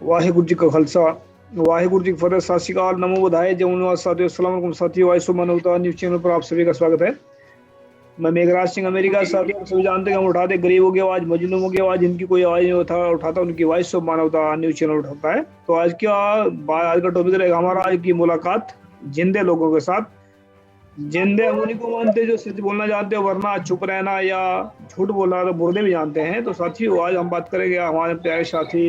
ਵਾਹਿਗੁਰੂ ਜੀ ਕਾ ਖਾਲਸਾ वाहिगुरु जी की फतेह। सत श्री अकाल, नमो बुधाय, जय निवास साथियों, अस्सलाम वालेकुम साथियों। वाइस ऑफ मानवता न्यूज चैनल पर आप सभी का स्वागत है। मैं मेघराज सिंह अमेरिका। साथियों, आप सभी जानते हैं हम उठाते गरीबों की आवाज, मजलूमों की आवाज, जिनकी कोई आवाज नहीं उठाता उनकी वॉइस ऑफ मानवता न्यूज चैनल उठाता है। तो आज का टॉपिक रहेगा हमारा आज की मुलाकात जिंदे लोगों के साथ। जिंदे हम उन्हीं को मानते हैं जो सच बोलना जानते हैं, वरना चुप रहना या झूठ बोलना तो बुरदे भी जानते हैं। तो साथियों, आज हम बात करेंगे हमारे प्यारे साथी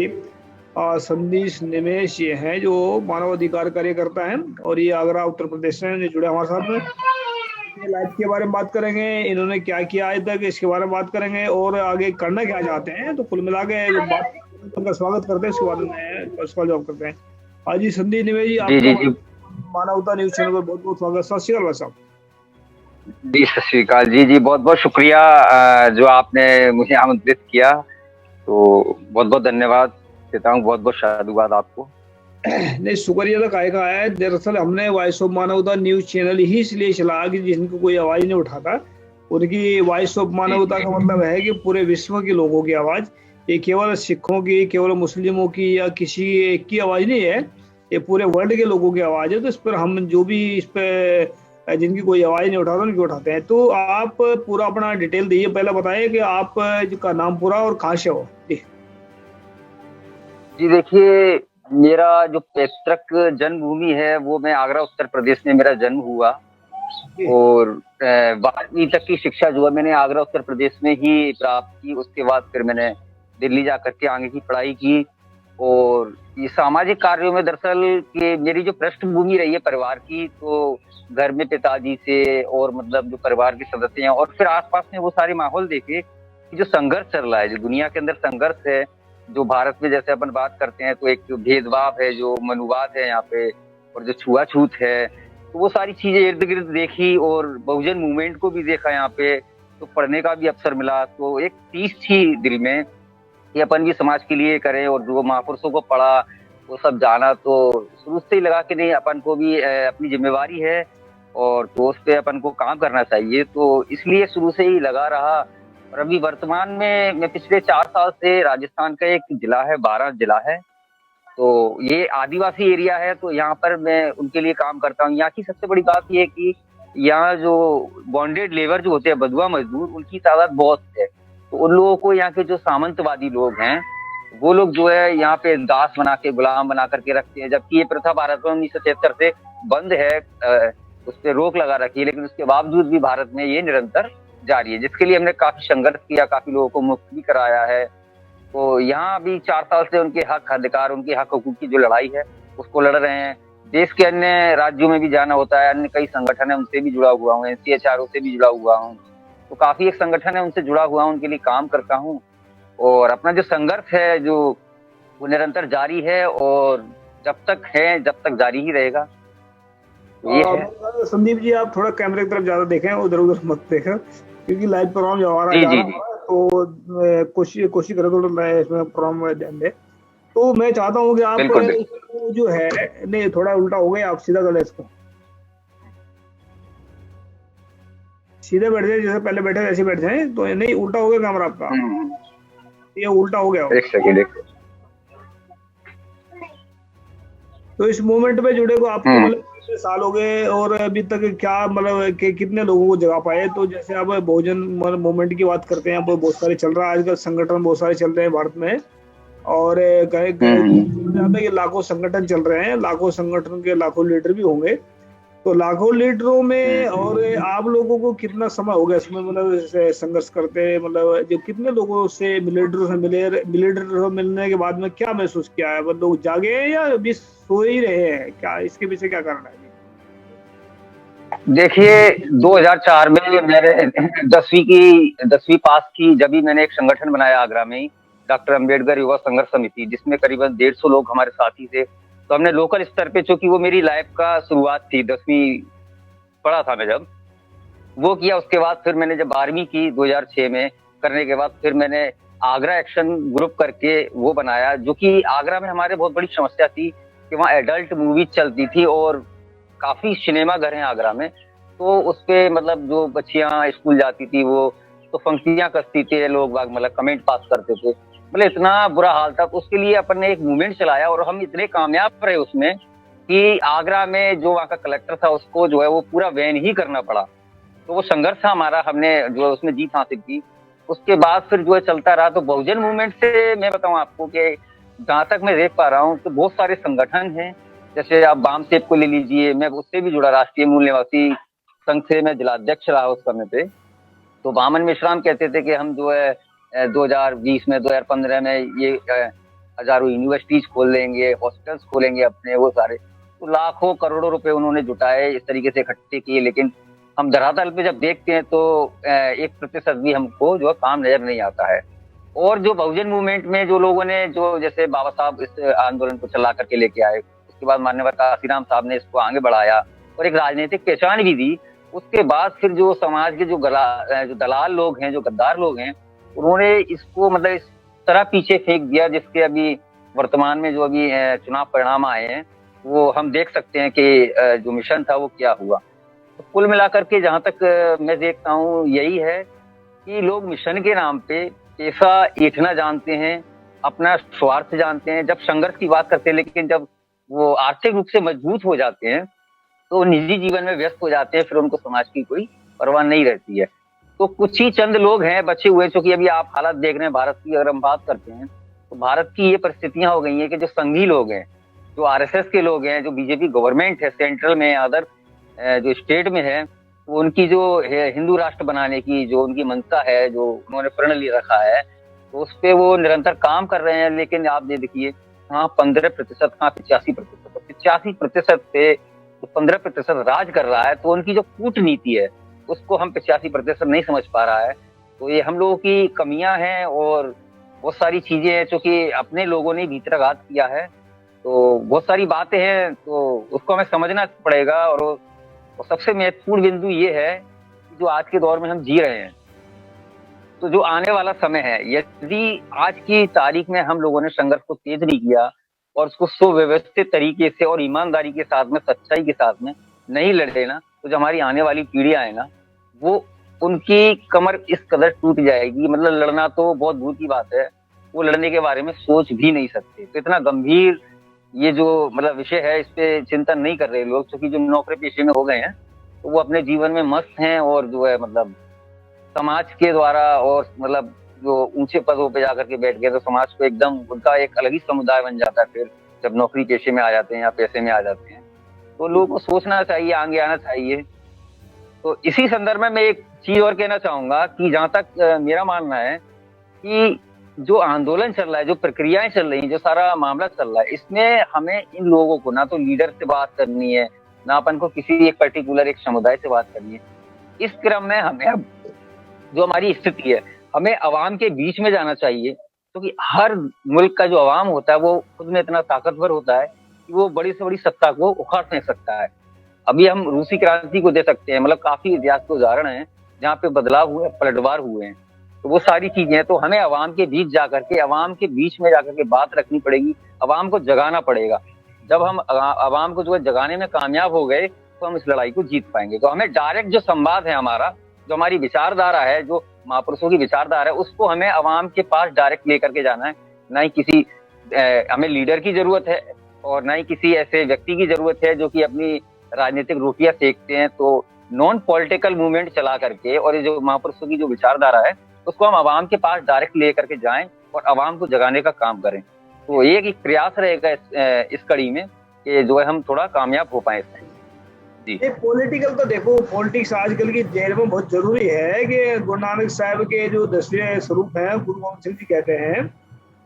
संदेश निमेश ये हैं, जो मानवाधिकार कार्य करता है और ये आगरा उत्तर प्रदेश से जुड़े हमारे साथ में। अपनी लाइफ के बारे में बात करेंगे, इन्होंने क्या किया आज तक इसके बारे में बात करेंगे और आगे करना क्या चाहते हैं। तो कुल मिला के जो बात उनका स्वागत करते हैं, उसके बाद में फर्स्ट कॉल जॉब करते हैं। हाँ जी, संदीप निमेश जी, जी जी आपका जी मानवता न्यूज चैनल पर बहुत बहुत स्वागत। सत श्री अकाल साहब। जी, सत श्री अकाल। जी जी, बहुत बहुत शुक्रिया जो आपने मुझे आमंत्रित किया, तो बहुत बहुत धन्यवाद देता हूँ, बहुत बहुत साधुवाद आपको। नहीं, शुक्रिया तो काय का है। दरअसल हमने वॉइस ऑफ मानवता न्यूज चैनल ही इसलिए चला कि जिनको कोई आवाज नहीं उठाता, उनकी वॉइस ऑफ मानवता का मतलब है कि पूरे विश्व के लोगों की आवाज। ये केवल सिखों की, केवल मुस्लिमों की या किसी एक की आवाज नहीं है, ये पूरे वर्ल्ड के लोगों की आवाज है। तो इस पर हम जो भी इस पे जिनकी कोई आवाज नहीं उठाता उनकी उठाते हैं। तो आप पूरा अपना डिटेल दीजिए, पहले बताइए कि आप का नाम पूरा और कहाँ से हो। जी देखिए, मेरा जो पैतृक जन्मभूमि है वो मैं आगरा उत्तर प्रदेश में मेरा जन्म हुआ, और 12वीं तक की शिक्षा जो है मैंने आगरा उत्तर प्रदेश में ही प्राप्त की। उसके बाद फिर मैंने दिल्ली जाकर के आगे की पढ़ाई की। और ये सामाजिक कार्यों में दरअसल कि मेरी जो पृष्ठभूमि रही है परिवार की, तो घर में पिताजी से और मतलब जो परिवार के सदस्य हैं, और फिर आसपास में वो सारे माहौल देखे कि जो संघर्ष चल रहा है, जो दुनिया के अंदर संघर्ष है, जो भारत में जैसे अपन बात करते हैं तो एक भेदभाव है, जो मनुवाद है यहाँ पे, और जो छुआछूत है, तो वो सारी चीजें इर्द गिर्द देखी, और बहुजन मूवमेंट को भी देखा यहाँ पे। तो पढ़ने का भी अवसर मिला, तो एक टीस थी दिल में कि अपन भी समाज के लिए करें, और जो महापुरुषों को पढ़ा वो सब जाना, तो शुरू से ही लगा कि नहीं, अपन को भी अपनी जिम्मेवारी है और तो उस पे अपन को काम करना चाहिए। तो इसलिए शुरू से ही लगा रहा। और अभी वर्तमान में मैं पिछले 4 साल से राजस्थान का एक जिला है, बारां जिला है, तो ये आदिवासी एरिया है, तो यहाँ पर मैं उनके लिए काम करता हूँ। यहाँ की सबसे बड़ी बात ये है कि यहाँ जो बॉन्डेड लेबर जो होते हैं, बंधुआ मजदूर, उनकी तादाद बहुत है। तो उन लोगों को यहाँ के जो सामंतवादी लोग हैं, वो लोग जो है यहाँ पे दास बना के, गुलाम बना करके रखते हैं, जबकि ये प्रथा भारत में 1973 से बंद है, उस पर रोक लगा रखी है, लेकिन उसके बावजूद भी भारत में ये निरंतर जारी है, जिसके लिए हमने काफी संघर्ष किया, काफी लोगों को मुक्त भी कराया है। तो यहाँ अभी 4 साल से उनके हक अधिकार, उनके हक हकूक की जो लड़ाई है उसको लड़ रहे हैं। देश के अन्य राज्यों में भी जाना होता है, अन्य कई संगठन है उनसे भी जुड़ा हुआ हूँ, NCHRO से भी जुड़ा हुआ हूँ, तो काफी एक संगठन है उनसे जुड़ा हुआ हूँ, उनके लिए काम करता हूँ। और अपना जो संघर्ष है जो वो निरंतर जारी है, और जब तक है जब तक जारी ही रहेगा। ये है। संदीप जी, आप थोड़ा कैमरे की तरफ ज्यादा देखें, उधर उधर मत देखें, क्योंकि लाइव प्रोग्राम जो हमारा जी जा जी रहा जी है, तो कोशिश करें थोड़ा मैं इसमें प्रोग्राम में ध्यान दें। तो मैं चाहता हूँ कि आप बिल्कुल बिल्कुल। इसको जो है, नहीं थोड़ा उल्टा हो गया, आप सीधा कर लें इसको, सीधे बैठ जाए जैसे पहले बैठे वैसे बैठ जाए। तो नहीं, उल्टा हो गया कैमरा आपका, ये उल्टा हो गया। एक सेकंड, एक तो इस मूवमेंट में जुड़े को आपको मतलब कितने साल हो गए और अभी तक क्या मतलब कि कितने लोगों को जगा पाए। तो जैसे आप बहुजन मूवमेंट की बात करते हैं, अब बहुत सारे चल रहा है आजकल, संगठन बहुत सारे चल रहे हैं भारत में, और कहे जाता है कि लाखों संगठन चल रहे हैं, लाखों संगठन के लाखों लीडर भी होंगे। तो लाखों लीडरों में और आप लोगों को कितना समय हो गया इसमें मतलब संघर्ष करते, मतलब जो कितने लोगों से लीडरों से मिले, लीडर से मिलने के बाद में क्या महसूस किया है, मतलब लोग जागे हैं या अभी सो ही रहे हैं, क्या इसके पीछे क्या कारण है? देखिए, 2004 में मेरे 10वीं पास की, जब भी मैंने एक संगठन बनाया आगरा में ही, डॉक्टर अंबेडकर युवा संघर्ष समिति, जिसमें करीबन 150 लोग हमारे साथी थे। तो हमने लोकल स्तर पे, चूंकि वो मेरी लाइफ का शुरुआत थी, 10वीं पढ़ा था मैं जब, वो किया। उसके बाद फिर मैंने जब 12वीं की 2006 में करने के बाद फिर मैंने आगरा एक्शन ग्रुप करके वो बनाया, जो कि आगरा में हमारे बहुत बड़ी समस्या थी कि वहाँ एडल्ट मूवीज चलती थी, और काफी सिनेमा घर हैं आगरा में। तो उस पे मतलब जो बच्चियां स्कूल जाती थी वो तो पंक्तियां कसती थी लोग बाग, मतलब कमेंट पास करते थे, मतलब इतना बुरा हाल था। तो उसके लिए अपन ने एक मूवमेंट चलाया और हम इतने कामयाब रहे उसमें कि आगरा में जो वहाँ का कलेक्टर था उसको जो है वो पूरा बैन ही करना पड़ा। तो वो संघर्ष था हमारा, हमने जो है उसमें जीत हासिल की। उसके बाद फिर जो है चलता रहा। तो बहुजन मूवमेंट से मैं बताऊं आपको कि जहां तक मैं देख पा रहा हूँ तो बहुत सारे संगठन हैं। जैसे आप बामसेब को ले लीजिए, मैं उससे भी जुड़ा, राष्ट्रीय मूल निवासी संघ से मैं जिलाध्यक्ष रहा उस समय पे। तो वामन मिश्राम कहते थे कि हम जो है 2020 में 2015 में ये हजारों यूनिवर्सिटीज खोल लेंगे, हॉस्पिटल्स खोलेंगे अपने, वो सारे। तो लाखों करोड़ों रुपए उन्होंने जुटाए, इस तरीके से इकट्ठे किए, लेकिन हम धरातल पे जब देखते हैं तो 1% भी हमको जो है काम नजर नहीं आता है। और जो बहुजन मूवमेंट में जो लोगों ने, जो जैसे बाबा साहब इस आंदोलन को चला करके लेके आए, उसके बाद माननीय काशीराम साहब ने इसको आगे बढ़ाया और एक राजनीतिक पहचान भी दी। उसके बाद फिर जो समाज के जो दलाल लोग हैं, जो गद्दार लोग हैं, उन्होंने इसको मतलब इस तरह पीछे फेंक दिया जिसके अभी वर्तमान में जो अभी चुनाव परिणाम आए हैं वो हम देख सकते हैं कि जो मिशन था वो क्या हुआ। तो कुल मिलाकर के जहां तक मैं देखता हूँ यही है कि लोग मिशन के नाम पे पैसा ऐंठना जानते हैं, अपना स्वार्थ जानते हैं, जब संघर्ष की बात करते हैं, लेकिन जब वो आर्थिक रूप से मजबूत हो जाते हैं तो निजी जीवन में व्यस्त हो जाते हैं, फिर उनको समाज की कोई परवाह नहीं रहती है। तो कुछ ही चंद लोग हैं बचे हुए, क्योंकि अभी आप हालात देख रहे हैं भारत की, अगर हम बात करते हैं तो भारत की ये परिस्थितियां हो गई हैं कि जो संघी लोग हैं, जो आरएसएस के लोग हैं, जो बीजेपी गवर्नमेंट है सेंट्रल में, अदर जो स्टेट में है, तो उनकी जो हिंदू राष्ट्र बनाने की जो उनकी मंशा है, जो उन्होंने प्रण ले रखा है, तो उस पर वो निरंतर काम कर रहे हैं। लेकिन आप ये देखिए, हाँ 15%, हाँ 85%, 85% से 15% राज कर रहा है। तो उनकी जो कूटनीति है उसको हम 85% नहीं समझ पा रहा है। तो ये हम लोगों की कमियां हैं और बहुत सारी चीजें हैं जो कि अपने लोगों ने भीतराघात किया है। तो बहुत सारी बातें हैं, तो उसको हमें समझना पड़ेगा। और सबसे महत्वपूर्ण बिंदु ये है कि जो आज के दौर में हम जी रहे हैं, तो जो आने वाला समय है, यदि आज की तारीख में हम लोगों ने संघर्ष को तेज नहीं किया और उसको सुव्यवस्थित तरीके से और ईमानदारी के साथ में, सच्चाई के साथ में नहीं लड़े ना, तो जो हमारी आने वाली पीढ़ियां है ना, वो उनकी कमर इस कदर टूट जाएगी, मतलब लड़ना तो बहुत दूर की बात है, वो लड़ने के बारे में सोच भी नहीं सकते। तो इतना गंभीर ये जो मतलब विषय है, इस पे चिंतन नहीं कर रहे लोग, क्योंकि जो नौकरी पेशे में हो गए हैं तो वो अपने जीवन में मस्त हैं और जो है मतलब समाज के द्वारा, और मतलब जो ऊंचे पदों पे जाकर के बैठ गए तो समाज को एकदम उनका एक अलग ही समुदाय बन जाता है फिर जब नौकरी पेशे में आ जाते हैं या पैसे में आ जाते हैं। तो लोगों को सोचना चाहिए, आगे आना चाहिए। तो इसी संदर्भ में मैं एक चीज और कहना चाहूंगा कि जहां तक मेरा मानना है कि जो आंदोलन चल रहा है, जो प्रक्रियाएं चल रही हैं, जो सारा मामला चल रहा है, इसमें हमें इन लोगों को ना तो लीडर से बात करनी है, ना अपन को किसी एक पर्टिकुलर एक समुदाय से बात करनी है। इस क्रम में हमें अब जो हमारी स्थिति है, हमें अवाम के बीच में जाना चाहिए, क्योंकि हर मुल्क का जो अवाम होता है वो खुद में इतना ताकतवर होता है कि वो बड़ी से बड़ी सत्ता को उखाड़ नहीं सकता है। अभी हम रूसी क्रांति को दे सकते हैं, मतलब काफी इतिहास के उदाहरण हैं जहाँ पे बदलाव हुए, पलटवार हुए हैं। तो वो सारी चीजें हैं, तो हमें अवाम के बीच जाकर के, अवाम के बीच में जाकर के बात रखनी पड़ेगी, अवाम को जगाना पड़ेगा। जब हम अवाम को जो है जगाने में कामयाब हो गए तो हम इस लड़ाई को जीत पाएंगे। तो हमें डायरेक्ट जो संवाद है हमारा, जो हमारी विचारधारा है, जो महापुरुषों की विचारधारा है, उसको हमें अवाम के पास डायरेक्ट लेकर के जाना है। ना ही किसी हमें लीडर की जरूरत है और ना ही किसी ऐसे व्यक्ति की जरूरत है जो कि अपनी राजनीतिक रोटियां सेकते हैं। तो नॉन पॉलिटिकल मूवमेंट चला करके और ये जो महापुरुषों की जो विचारधारा है उसको हम अवाम के पास डायरेक्ट लेकर के जाएं और अवाम को जगाने का काम करें। तो ये एक प्रयास रहेगा इस कड़ी में कि जो है हम थोड़ा कामयाब हो पाए इसमें। जी, पॉलिटिकल तो देखो, पॉलिटिक्स आजकल की जेल में बहुत जरूरी है। कि गुरु नानक साहब के जो 10वें स्वरूप है, गुरु गोविंद सिंह जी कहते हैं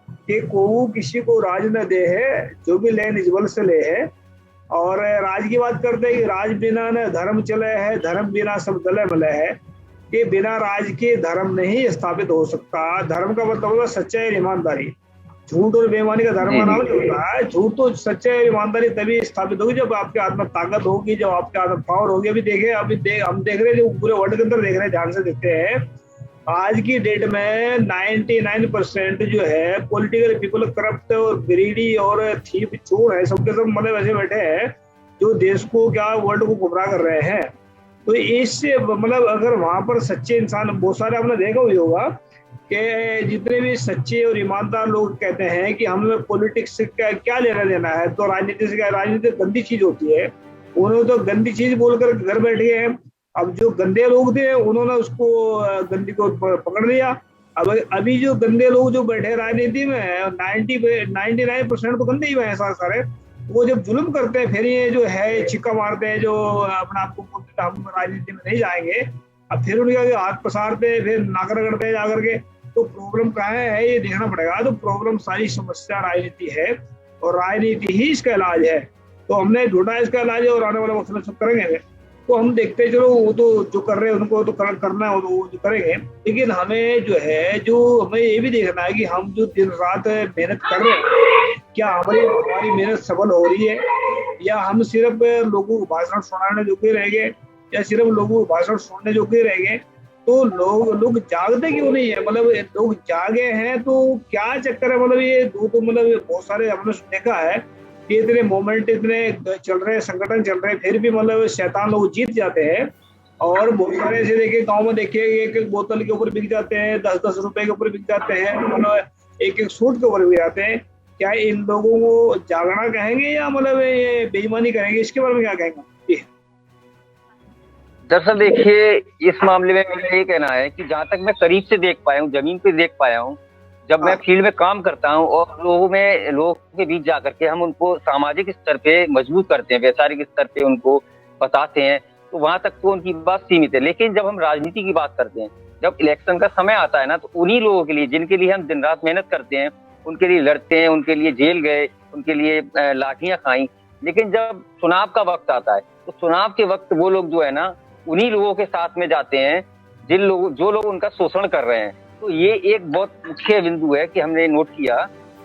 कि को किसी को राज न दे है, जो भी ले निज बल से ले है। और राज की बात करते हैं कि राज बिना न धर्म चले है, धर्म बिना सब दले मले है। कि बिना राज के धर्म नहीं स्थापित हो सकता। धर्म का मतलब होगा सच्चाई और ईमानदारी। झूठ और बेईमानी का धर्म का नाम नहीं होता है। झूठ तो सच्चाई और ईमानदारी तभी स्थापित होगी जब आपके हाथ में ताकत होगी, जब आपके हाथ में पावर होगी। अभी देखे, हम देख रहे हैं, जो पूरे वर्ल्ड के अंदर देख रहे हैं, ध्यान से देखते हैं, आज की डेट में 99% जो है पॉलिटिकल पीपल करप्ट और ग्रीडी और थीप चोर है। सबके सब मतलब ऐसे बैठे हैं जो देश को क्या, वर्ल्ड को गुमराह कर रहे हैं। तो इससे मतलब अगर वहां पर सच्चे इंसान, बहुत सारे आपने देखा हुआ होगा कि जितने भी सच्चे और ईमानदार लोग कहते हैं कि हमें पॉलिटिक्स से क्या लेना देना है, तो राजनीति से क्या, राजनीति गंदी चीज होती है, उन्होंने तो गंदी चीज बोलकर घर बैठ गए हैं। अब जो गंदे लोग थे उन्होंने उसको गंदी को पकड़ लिया। अब अभी जो गंदे लोग जो बैठे राजनीति में 99% तो गंदे ही हैं सारे। वो जब जुल्म करते हैं फिर ये जो है चिक्का मारते हैं, जो अपने आप को बोलते हैं हम राजनीति में नहीं जाएंगे, अब फिर उनके आगे हाथ पसारते हैं, फिर नाक रगड़ते हैं जाकर के। तो प्रॉब्लम कहाँ है ये देखना पड़ेगा। तो प्रॉब्लम, सारी समस्या राजनीति है और राजनीति ही इसका इलाज है। तो हमने ढूंढा इसका इलाज और आने वाले वक्त में सब करेंगे। तो हम देखते चलो, वो तो जो कर रहे हैं उनको तो करना है, वो जो करेंगे। लेकिन हमें जो है, जो हमें ये भी देखना है कि हम जो दिन रात मेहनत कर रहे हैं, क्या हमारी मेहनत सफल हो रही है, या हम सिर्फ लोगों को भाषण सुनाने जोगे रह गए, या सिर्फ लोगों को भाषण सुनने जोगे रह गए। तो लोग जागते क्यों नहीं है, मतलब लोग जागे हैं तो क्या चक्कर है। मतलब ये तो मतलब बहुत सारे हमने देखा है कि इतने मोमेंट इतने चल रहे हैं, संगठन चल रहे हैं, फिर भी मतलब शैतान लोग जीत जाते हैं। और बहुत सारे ऐसे देखे, गांव में देखिए, एक एक बोतल के ऊपर बिक जाते हैं, 10-10 रुपए के ऊपर बिक जाते हैं, मतलब एक एक सूट के ऊपर बिक जाते हैं। क्या इन लोगों को जागना कहेंगे या मतलब ये बेईमानी करेंगे, इसके बारे में क्या कहेंगे? दरअसल देखिए, इस मामले में मेरा ये कहना है कि जहां तक मैं करीब से देख पाया हूँ, जमीन पे देख पाया हूँ, जब मैं फील्ड में काम करता हूँ और लोगों के बीच जाकर के हम उनको सामाजिक स्तर पे मजबूत करते हैं, वैचारिक स्तर पे उनको बताते हैं, तो वहां तक तो उनकी बात सीमित है। लेकिन जब हम राजनीति की बात करते हैं, जब इलेक्शन का समय आता है ना, तो उन्हीं लोगों के लिए, जिनके लिए हम दिन रात मेहनत करते हैं, उनके लिए लड़ते हैं, उनके लिए जेल गए, उनके लिए लाठियां खाई। लेकिन जब चुनाव का वक्त आता है, तो चुनाव के वक्त वो लोग जो है ना, उन्हीं लोगों के साथ में जाते हैं जो लोग उनका शोषण कर रहे हैं। तो ये एक बहुत मुख्य बिंदु है कि हमने नोट किया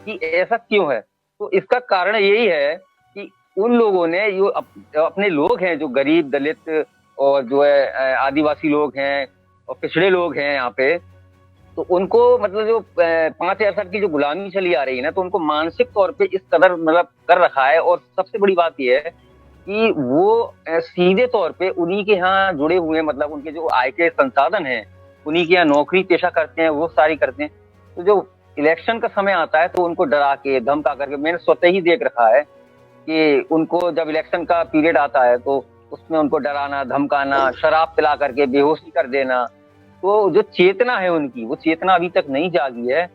कि ऐसा क्यों है। तो इसका कारण यही है कि उन लोगों ने जो अपने लोग हैं, जो गरीब, दलित और जो है आदिवासी लोग हैं और पिछड़े लोग हैं यहाँ पे, तो उनको मतलब जो 5,000 साल की जो गुलामी चली आ रही है ना, तो उनको मानसिक तौर पे इस कदर मतलब कर रखा है। और सबसे बड़ी बात यह है कि वो सीधे तौर पे उन्हीं के यहाँ जुड़े हुए, मतलब उनके जो आय के संसाधन हैं, उन्हीं के यहाँ नौकरी पेशा करते हैं, वो सारी करते हैं। तो जो इलेक्शन का समय आता है तो उनको डरा के, धमका करके, मैंने स्वतः ही देख रखा है कि उनको जब इलेक्शन का पीरियड आता है तो उसमें उनको डराना, धमकाना, शराब पिला करके बेहोशी कर देना। तो जो चेतना है उनकी, वो चेतना अभी तक नहीं जागी है।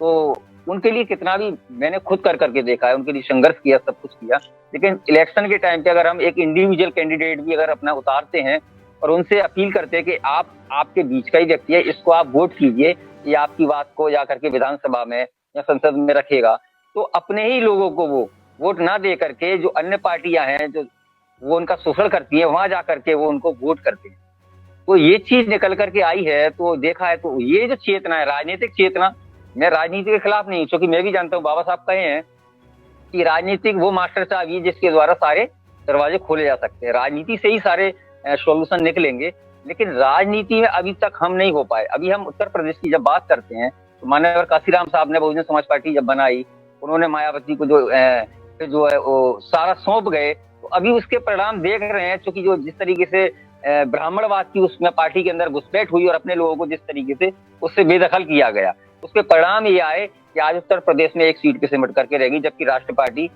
तो उनके लिए कितना भी मैंने खुद कर करके देखा है, उनके लिए संघर्ष किया, सब कुछ किया। लेकिन इलेक्शन के टाइम पे अगर हम एक इंडिविजुअल कैंडिडेट भी अगर अपना उतारते हैं और उनसे अपील करते हैं कि आपके बीच का ही व्यक्ति है, इसको आप वोट कीजिए, ये आपकी बात को जा करके विधानसभा में या संसद में रखेगा, तो अपने ही लोगों को वो वोट ना दे करके जो अन्य पार्टियां हैं, जो वो उनका शोषण करती है, वहां जा करके वो उनको वोट करते हैं। तो ये चीज निकल करके आई है, तो देखा है। तो ये जो चेतना है, राजनीतिक चेतना, मैं राजनीति के खिलाफ नहीं, क्योंकि मैं भी जानता हूँ, बाबा साहब कहे हैं कि राजनीतिक वो मास्टर चाबी है जिसके द्वारा सारे दरवाजे खोले जा सकते हैं, राजनीति से ही सारे सॉल्यूशन निकलेंगे। लेकिन राजनीति में अभी तक हम नहीं हो पाए। अभी हम उत्तर प्रदेश की जब बात करते हैं, तो माननीय काशीराम साहब ने बहुजन समाज पार्टी जब बनाई, उन्होंने मायावती को जो है वो सारा सौंप गए। तो अभी उसके परिणाम देख रहे हैं, क्योंकि जो जिस तरीके से ब्राह्मणवाद की उसमें पार्टी के अंदर घुसपैठ हुई और अपने लोगों को जिस तरीके से उससे बेदखल किया गया, उसके परिणाम ये आए कि आज उत्तर प्रदेश में एक सीट पे सिमट करके रहेगी, जबकि राष्ट्र पार्टी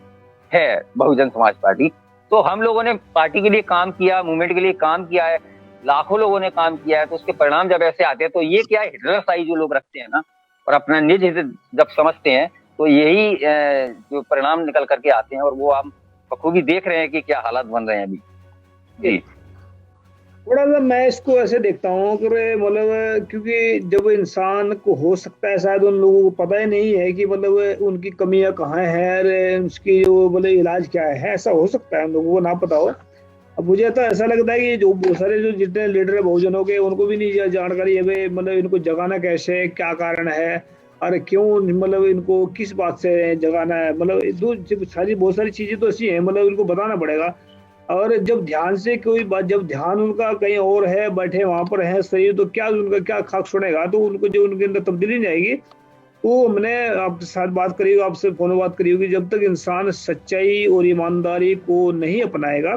है बहुजन समाज पार्टी। तो हम लोगों ने पार्टी के लिए काम किया, मूवमेंट के लिए काम किया है, लाखों लोगों ने काम किया है। तो उसके परिणाम जब ऐसे आते हैं, तो ये क्या है, हिटलरशाही जो लोग रखते हैं ना, और अपना निज हित जब समझते हैं, तो यही जो परिणाम निकल करके आते हैं। और वो हम बखूबी देख रहे हैं कि क्या हालात बन रहे हैं अभी। जी, थोड़ा सा मैं इसको ऐसे देखता हूँ कि मतलब, क्योंकि जब इंसान को हो सकता है, शायद उन लोगों को पता ही नहीं है कि मतलब उनकी कमियां कहाँ हैं और उसकी जो मतलब इलाज क्या है, ऐसा हो सकता है उन लोगों को ना पता हो। अब मुझे तो ऐसा लगता है कि जो बहुत सारे जो जितने लीडर है बहुजनों के, उनको भी नहीं जानकारी है भाई, मतलब इनको जगाना कैसे, क्या कारण है और क्यों, मतलब इनको किस बात से जगाना है, मतलब सारी बहुत सारी चीजें तो ऐसी हैं, मतलब इनको बताना पड़ेगा। और जब ध्यान से कोई बात, जब ध्यान उनका कहीं और है, बैठे वहां पर है सही, तो क्या उनका क्या खाक सुनेगा, तो उनको जो उनके अंदर तब्दीली नहीं आएगी। तो हमने आपके साथ बात करी, आपसे फोन बात करी होगी, जब तक इंसान सच्चाई और ईमानदारी को नहीं अपनाएगा,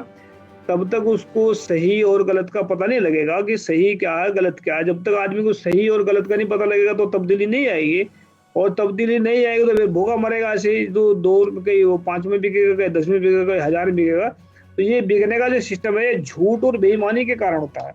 तब तक उसको सही और गलत का पता नहीं लगेगा कि सही क्या है गलत क्या है। जब तक आदमी को सही और गलत का नहीं पता लगेगा तो तब्दीली नहीं आएगी, और तब्दीली नहीं आएगी तो फिर भूखा मरेगा। ऐसे ही जो 2 रुपए वो 5 में बिकेगा, कहीं 10 में बिकेगा, कहीं 1000 में बिकेगा। तो ये बिकने का जो सिस्टम है, ये झूठ और बेईमानी के कारण होता है।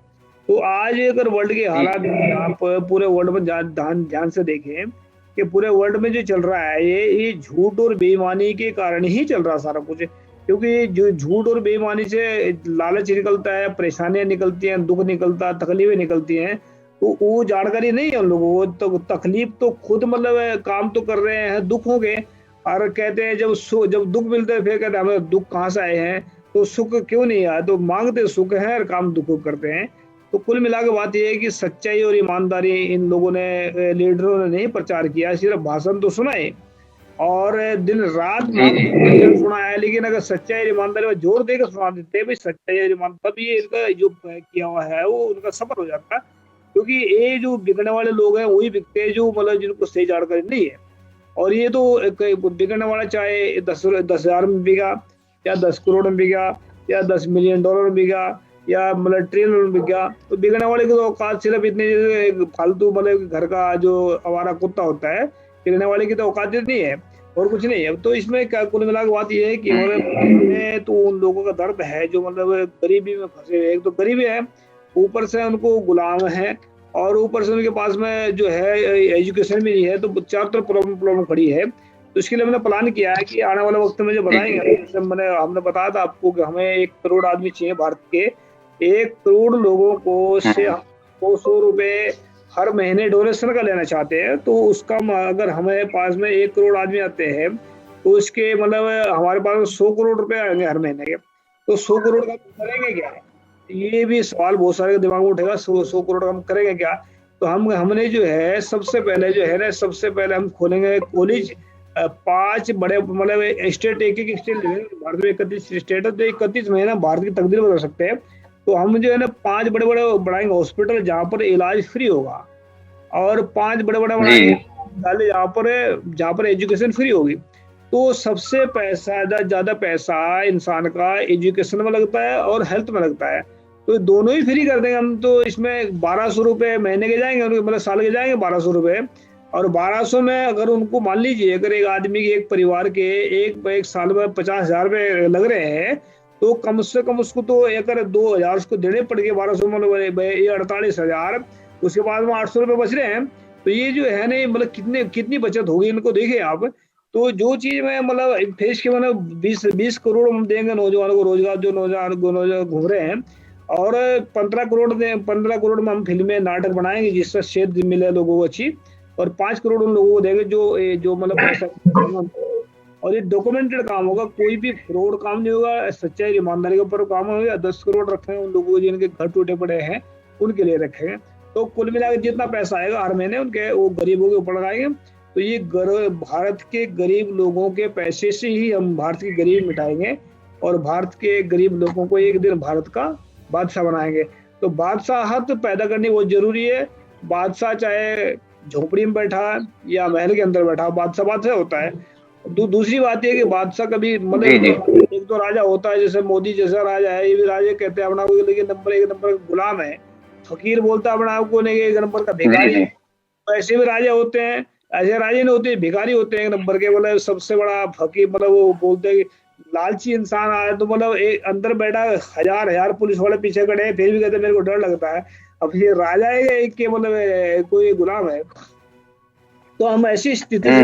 तो आज अगर वर्ल्ड के हालात आप पूरे वर्ल्ड में ध्यान से देखें कि पूरे वर्ल्ड में जो चल रहा है, ये झूठ और बेईमानी के कारण ही चल रहा है सारा कुछ। क्योंकि जो झूठ और बेईमानी से लालच निकलता है, परेशानियां निकलती हैं, दुख निकलता है, तकलीफें निकलती हैं। तो वो जानकारी नहीं है उन लोगों को। तो तकलीफ तो खुद मतलब काम तो कर रहे हैं दुखों के, और कहते हैं जब दुख मिलते हैं फिर कहते हैं हमें दुख कहाँ से आए हैं, तो सुख क्यों नहीं आया। तो मांगते सुख है और काम दुख करते हैं। तो कुल मिला के बात यह है कि सच्चाई और ईमानदारी इन लोगों ने, लीडरों ने नहीं प्रचार किया, सिर्फ भाषण तो सुनाए और दिन रात सुना है। लेकिन अगर सच्चाई और ईमानदारी पर जोर देकर सुना देते भाई सच्चाई और ईमान, तब ये इनका जो किया हुआ है वो उनका सफल हो जाता। क्योंकि ये जो बिकने वाले लोग हैं वही बिकते हैं जो मतलब जिनको सही जानकारी नहीं है। और ये तो बिकने वाला चाहे 10,000 में बिका, या 10 करोड़ में बिका, या 10 मिलियन डॉलर में बिका, या मतलब ट्रिलियन में बिक गया, तो बिकने वाले की तो औकात सिर्फ इतनी फालतू मतलब घर का जो आवारा कुत्ता होता है, बिकने वाले की तो औकात इतनी है और कुछ नहीं है। तो इसमें क्या कुल मिला के बात यह है कि मतलब तो उन लोगों का दर्द है जो मतलब गरीबी में फंसे हुए। एक तो गरीबी है, ऊपर से उनको गुलाम है, और ऊपर से उनके पास में जो है एजुकेशन भी नहीं है। तो चारों तरफ प्रॉब्लम खड़ी है। तो इसके लिए मैंने प्लान किया है कि आने वाले वक्त में जो बताएंगे, जैसे हमने बताया था आपको कि हमें 1 करोड़ आदमी चाहिए भारत के। 1 करोड़ लोगों को से 200 रुपए हर महीने डोनेशन का लेना चाहते हैं। तो उसका अगर हमें पास में 1 करोड़ आदमी आते हैं तो उसके मतलब हमारे पास 100 करोड़ रुपए आएंगे हर महीने के। तो 100 करोड़ का करेंगे क्या? ये भी सवाल बहुत सारे दिमाग में उठेगा। 100 करोड़ का हम करेंगे क्या? तो हमने जो है सबसे पहले हम खोलेंगे कॉलेज। 5 बड़े मतलब स्टेट, एक स्टेट लेंगे। भारत में 31 स्टेट है, तो 31 महीना भारत की तकदीर बदल सकते हैं। तो हम जो है ना 5 बड़े बढ़ाएंगे हॉस्पिटल जहाँ पर इलाज फ्री होगा, और 5 बड़े बढ़ाएंगे जहाँ पर एजुकेशन फ्री होगी। तो सबसे ज्यादा पैसा इंसान का एजुकेशन में लगता है और हेल्थ में लगता है। तो दोनों ही फ्री कर देंगे हम। तो इसमें 1200 रुपए महीने के जाएंगे, उनके मतलब साल के जाएंगे 1200 रुपए। और 1200 में अगर उनको मान लीजिए अगर एक आदमी के, एक परिवार के एक साल में 50,000 रुपए लग रहे हैं, तो कम से कम उसको तो अगर 2,000 उसको देने पड़ गए, 1200 मतलब ये 48,000। उसके बाद में 800 रुपए बच रहे हैं। तो ये जो है ना मतलब कितनी बचत होगी इनको देखिए आप। तो जो चीज में मतलब फेस के मतलब 20 करोड़ हम देंगे नौजवानों को रोजगार, जो नौजवान घूम रहे हैं। और 15 करोड़ में हम फिल्में नाटक बनाएंगे जिससे सेध मिले लोगों को अच्छी। और 5 करोड़ उन लोगों को देंगे जो मतलब पैसा। और ये डॉक्यूमेंटेड काम होगा, कोई भी फ्रॉड काम नहीं होगा, सच्चाई ईमानदारी के ऊपर काम होगा। 10 करोड़ रखेंगे उन लोगों को जिनके घर टूटे पड़े हैं, उनके लिए रखेंगे। तो कुल मिलाकर जितना पैसा आएगा हर महीने उनके वो गरीबों के ऊपर लगाएंगे। तो ये भारत के गरीब लोगों के पैसे से ही हम भारत की गरीबी मिटाएंगे, और भारत के गरीब लोगों को एक दिन भारत का बादशाह बनाएंगे। तो बादशाहत पैदा करनी बहुत जरूरी है। बादशाह चाहे झोपड़ी में बैठा या महल के अंदर बैठा, बादशाह होता है। दूसरी बात है कि बादशाह कभी मतलब एक तो राजा होता है, जैसे मोदी जैसा राजा है, ये भी राजा कहते हैं अपना को, लेकिन एक नंबर का गुलाम है। फकीर बोलता है अपना आपको, नहीं एक नंबर का भिखारी है। तो ऐसे भी राजा होते हैं, ऐसे राजे नहीं होते, भिखारी होते हैं एक नंबर के। मतलब सबसे बड़ा फकीर मतलब वो बोलते हैं लालची इंसान आया तो मतलब एक अंदर बैठा हजार पुलिस वाले पीछे खड़े हैं, फिर भी कहते मेरे को डर लगता है। अब ये राजा है एक के मतलब कोई गुलाम है। तो हम ऐसी स्थिति से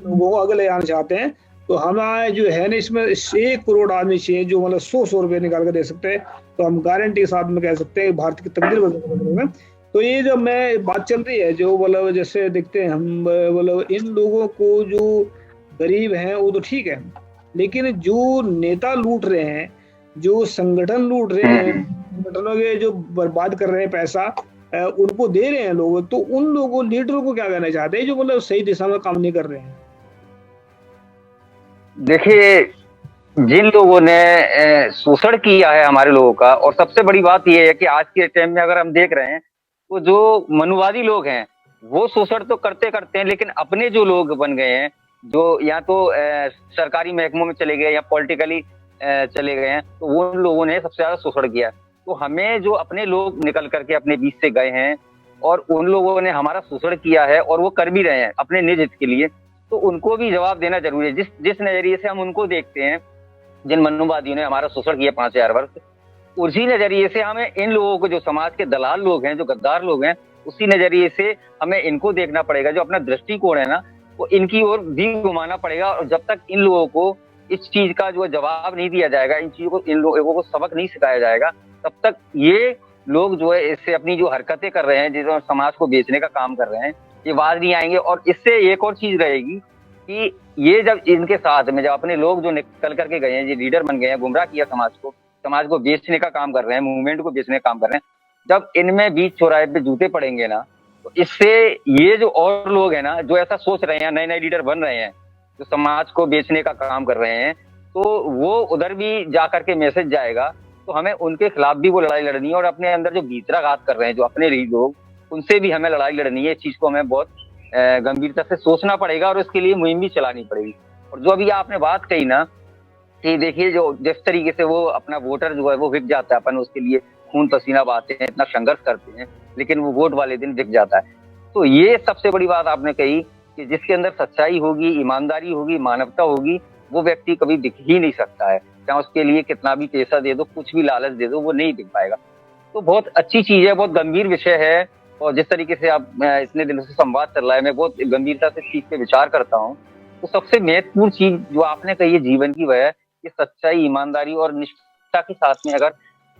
लोगों को आगे ले जाना चाहते हैं। तो हमारे जो है ना इसमें 1 करोड़ आदमी चाहिए जो मतलब 100 रुपए निकाल कर दे सकते हैं। तो हम गारंटी के साथ में कह सकते हैं भारत की तकदीर बदल। तो ये जो मैं बात चल रही है जो मतलब जैसे देखते हैं हम मतलब इन लोगों को जो गरीब हैं वो तो ठीक है, लेकिन जो नेता लूट रहे हैं, जो संगठन लूट रहे हैं, संगठनों के जो बर्बाद कर रहे हैं पैसा, उनको दे रहे हैं लोग, तो उन लोगों लीडरों को क्या कहना चाहते हैं जो मतलब सही दिशा में काम नहीं कर रहे हैं? देखिए, जिन लोगों ने शोषण किया है हमारे लोगों का, और सबसे बड़ी बात यह है कि आज के टाइम में अगर हम देख रहे हैं तो जो मनुवादी लोग हैं वो शोषण तो करते हैं, लेकिन अपने जो लोग बन गए हैं, जो या तो सरकारी महकमों में चले गए या पॉलिटिकली चले गए हैं, तो वो लोगों ने सबसे ज्यादा शोषण किया। तो हमें जो अपने लोग निकल करके अपने बीच से गए हैं और उन लोगों ने हमारा शोषण किया है और वो कर भी रहे हैं अपने निज हित के लिए, तो उनको भी जवाब देना जरूरी है। जिस जिस नजरिए से हम उनको देखते हैं, जिन मनुवादियों ने हमारा शोषण किया 5000 वर्ष, उसी नजरिए से हमें इन लोगों को, जो समाज के दलाल लोग हैं, जो गद्दार लोग हैं, उसी नजरिए से हमें इनको देखना पड़ेगा। जो अपना दृष्टिकोण है ना, वो इनकी ओर भी घुमाना पड़ेगा। और जब तक इन लोगों को इस चीज का जो जवाब नहीं दिया जाएगा, इन चीजों को, इन लोगों को सबक नहीं सिखाया जाएगा, तब तक ये लोग जो है इससे अपनी जो हरकतें कर रहे हैं, जिस समाज को बेचने का काम कर रहे हैं, ये बाज नहीं आएंगे। और इससे एक और चीज रहेगी कि ये जब इनके साथ में, जब अपने लोग जो निकल करके गए हैं, ये लीडर बन गए हैं, गुमराह किया समाज को बेचने का काम कर रहे हैं, मूवमेंट को बेचने का काम कर रहे हैं, जब इनमें बीच चौराहे पे जूते पड़ेंगे ना, तो इससे ये जो और लोग हैं ना, जो ऐसा सोच रहे हैं, नए नए लीडर बन रहे हैं, जो समाज को बेचने का काम कर रहे हैं, तो वो उधर भी जाकर के मैसेज जाएगा। तो हमें उनके खिलाफ भी वो लड़ाई लड़नी है। और अपने अंदर जो भीतराघात कर रहे हैं, जो अपने लोग, उनसे भी हमें लड़ाई लड़नी है। इस चीज को हमें बहुत गंभीरता से सोचना पड़ेगा और इसके लिए मुहिम भी चलानी पड़ेगी। और जो अभी आपने बात कही ना कि देखिए, जो जिस तरीके से वो अपना वोटर जो है वो बिक जाता है, अपन उसके लिए खून पसीना बहाते हैं, इतना संघर्ष करते हैं, लेकिन वो वोट वाले दिन बिक जाता है। तो ये सबसे बड़ी बात आपने कही कि जिसके अंदर सच्चाई होगी, ईमानदारी होगी, मानवता होगी, वो व्यक्ति कभी बिक ही नहीं सकता है। चाहे उसके लिए कितना भी पैसा दे दो, कुछ भी लालच दे दो, वो नहीं बिक पाएगा। तो बहुत अच्छी चीज है, बहुत गंभीर विषय है। और जिस तरीके से आप इतने दिनों से संवाद चल रहा है, मैं बहुत गंभीरता से चीज पे विचार करता हूँ। तो सबसे महत्वपूर्ण चीज जो आपने कही है जीवन की, वह है कि सच्चाई, ईमानदारी और निष्ठा के साथ में अगर